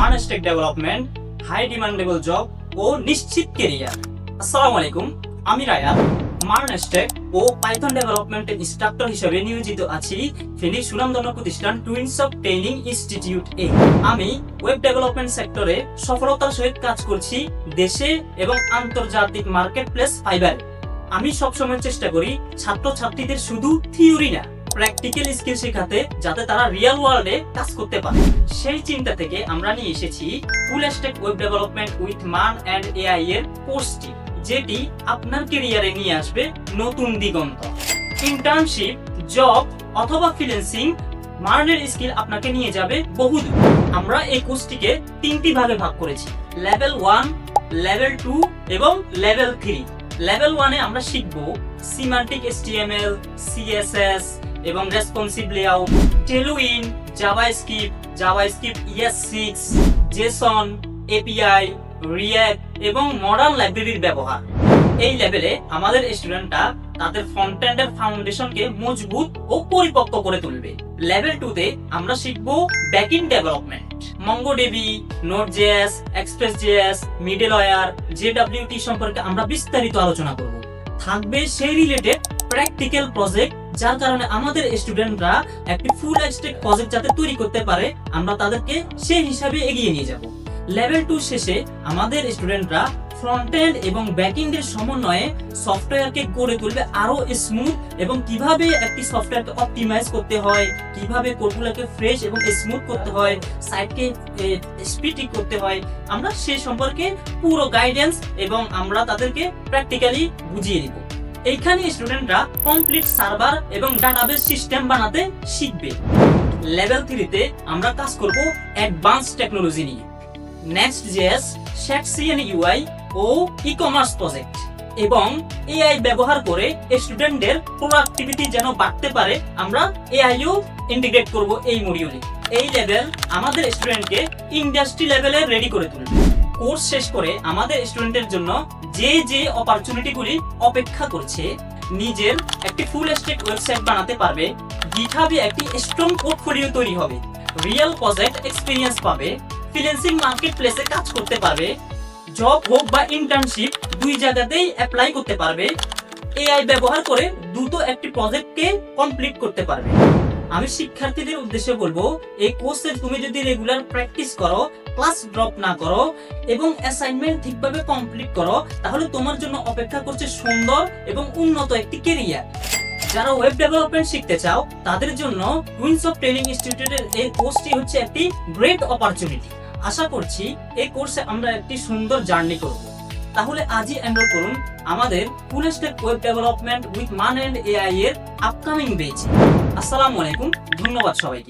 মানস্টেক development, high demandable job ও নিশ্চিত career. আসসালামু আলাইকুম, আমি রায়ান। মানস্টেক ও পাইথন ডেভেলপমেন্টের ইনস্ট্রাক্টর হিসেবে নিয়োজিত আছি ফেনীর সুনামধন্য প্রতিষ্ঠান টুইনস অফ ট্রেনিং ইনস্টিটিউট এ। আমি ওয়েব ডেভেলপমেন্ট সেক্টরে সফলতার সহিত কাজ করছি দেশে এবং আন্তর্জাতিক মার্কেট প্লেস ফাইবারে। আমি সবসময় চেষ্টা করি ছাত্রছাত্রীদের শুধু থিওরি না, প্র্যাকটিক্যাল স্কিল শেখাতে, যাতে তারা রিয়েল ওয়ার্ল্ডে কাজ করতে পারে। সেই চিন্তা থেকে আমরা নিয়ে এসেছি full stack web development with মান অ্যান্ড এআই এর কোর্সটি, যেটি আপনার ক্যারিয়ারে নিয়ে আসবে নতুন দিগন্ত। ইন্টার্নশিপ, জব অথবা ফ্রিল্যান্সিং, মানের স্কিল আপনাকে নিয়ে যাবে বহুদূর। আমরা এই কোর্সটিকে 3টি ভাগে ভাগ করেছি: লেভেল 1, লেভেল 2 এবং লেভেল 3। লেভেল 1 এ আমরা শিখব সিম্যান্টিক HTML, CSS এবং responsive layout, Tailwind, JavaScript ES6, Jason, API, react এবং মডার্ন লাইব্রেরির ব্যবহার। এই লেভেলে আমাদের স্টুডেন্টরা তাদের ফ্রন্ট এন্ডের ফাউন্ডেশনকে মজবুত ও পরিপক্ক করে তুলবে। লেভেল 2 তে আমরা শিখব backend development, MongoDB, NodeJS, ExpressJS, middleware, JWT সম্পর্কে আমরা বিস্তারিত আলোচনা করব। থাকবে সেই রিলেটেড প্র্যাকটিক্যাল প্রজেক্ট, যার কারণে আমাদের স্টুডেন্টরা একটি ফুল স্ট্যাক প্রজেক্ট যাতে তৈরি করতে পারে, আমরা তাদেরকে সেই হিসাবে এগিয়ে নিয়ে যাব। লেভেল 2 শেষে আমাদের স্টুডেন্টরা ফ্রন্ট এন্ড এবং ব্যাক এন্ডের সমন্বয়ে সফটওয়্যারকে গড়ে তুলবে আরো স্মুথ, এবং কিভাবে একটি সফটওয়্যারকে অপটিমাইজ করতে হয়, কিভাবে কোডগুলোকে ফ্রেশ এবং স্মুথ করতে হয়, সাইটকে স্পিড করতে হয়, আমরা সে সম্পর্কে পুরো গাইডেন্স এবং আমরা তাদেরকে প্র্যাকটিক্যালি বুঝিয়ে দিব। এইখানে স্টুডেন্টরা কমপ্লিট সার্ভার এবং ডাটাবেস সিস্টেম বানাতে শিখবে। লেভেল 3 তে আমরা কাজ করব অ্যাডভান্স টেকনোলজি নিয়ে, নেক্সট.js, ShadeCN UI ও ই-কমার্স প্রজেক্ট, এবং এআই ব্যবহার করে স্টুডেন্টদের প্রোডাক্টিভিটি যেন বাড়তে পারে, আমরা এআইও ইন্টিগ্রেট করব এই মডিউলে। এই লেভেল আমাদের স্টুডেন্টকে ইন্ডাস্ট্রি লেভেলে রেডি করে তুলবে। কোর্স শেষ করে আমাদের স্টুডেন্টের জন্য যে অপরচুনিটিগুলি অপেক্ষা করছে: নিজের একটি ফুল স্ট্যাক ওয়েবসাইট বানাতে পারবে, গিটহাবে একটি স্ট্রং পোর্টফোলিও তৈরি হবে, রিয়েল প্রজেক্ট এক্সপেরিয়েন্স পাবে, ফ্রিল্যান্সিং মার্কেট প্লেসে কাজ করতে পারবে, জব হোক বা ইন্টার্নশিপ দুই জায়গাতেই অ্যাপ্লাই করতে পারবে, এআই ব্যবহার করে দ্রুত একটি প্রজেক্টকে কমপ্লিট করতে পারবে। আমি শিক্ষার্থীদের উদ্দেশ্যে বলবো, এই কোর্সে তুমি যদি রেগুলার প্র্যাকটিস করো, ক্লাস ড্রপ না করো এবং অ্যাসাইনমেন্ট ঠিকভাবে কমপ্লিট করো, তাহলে তোমার জন্য অপেক্ষা করছে সুন্দর এবং উন্নত একটি ক্যারিয়ার। যারা ওয়েব ডেভেলপমেন্ট শিখতে চাও, তাদের জন্য টুইনস অফ ট্রেনিং ইনস্টিটিউটের এই কোর্সটি হচ্ছে একটি গ্রেট অপরচুনিটি। আশা করছি এই কোর্সে আমরা একটি সুন্দর জার্নি করব। তাহলে আজই এনরোল করুন আমাদের full stack web development with মান এন্ড এআই এর আপকামিং ব্যাচ। আসসালামু আলাইকুম, ধন্যবাদ সবাইকে।